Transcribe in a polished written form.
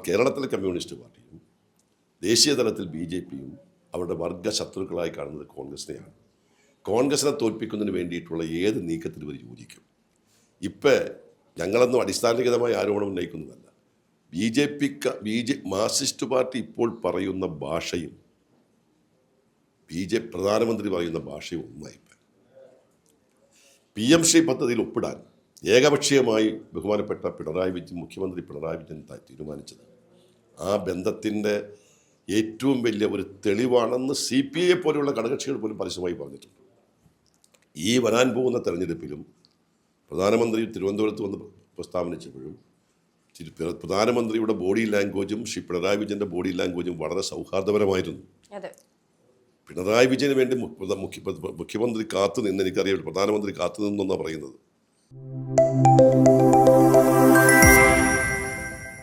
കേരളത്തിലെ കമ്മ്യൂണിസ്റ്റ് പാർട്ടിയും ദേശീയ തലത്തിൽ BJPയും അവരുടെ വർഗ ശത്രുക്കളായി കാണുന്നത് കോൺഗ്രസിനെയാണ്. കോൺഗ്രസിനെ തോൽപ്പിക്കുന്നതിന് വേണ്ടിയിട്ടുള്ള ഏത് നീക്കത്തിലും ഇവർ യോജിക്കും. ഇപ്പം ഞങ്ങളൊന്നും അടിസ്ഥാനരഹിതമായ ആരോപണം ഉന്നയിക്കുന്നതല്ല. മാർക്സിസ്റ്റ് പാർട്ടി ഇപ്പോൾ പറയുന്ന ഭാഷയും പ്രധാനമന്ത്രി പറയുന്ന ഭാഷയും ഒന്നായി. PM ശ്രീ പദ്ധതിയിൽ ഒപ്പിടാൻ ഏകപക്ഷീയമായി ബഹുമാനപ്പെട്ട മുഖ്യമന്ത്രി പിണറായി വിജയൻ തീരുമാനിച്ചത് ആ ബന്ധത്തിൻ്റെ ഏറ്റവും വലിയ ഒരു തെളിവാണെന്ന് CPI പോലെയുള്ള ഘടകകക്ഷികൾ പോലും പരസ്യമായി പറഞ്ഞിട്ടുണ്ട്. ഈ വരാൻ പോകുന്ന തെരഞ്ഞെടുപ്പിലും പ്രധാനമന്ത്രി തിരുവനന്തപുരത്ത് വന്ന് പ്രസ്താവനിച്ചപ്പോഴും പ്രധാനമന്ത്രിയുടെ ബോഡി ലാംഗ്വേജും ശ്രീ പിണറായി വിജയൻ്റെ ബോഡി ലാംഗ്വേജും വളരെ സൗഹാർദ്ദപരമായിരുന്നു. പിണറായി വിജയന് വേണ്ടി മുഖ്യമന്ത്രി കാത്തു നിന്ന്, എനിക്കറിയാം പ്രധാനമന്ത്രി കാത്തു നിന്നെന്നാണ് പറയുന്നത്.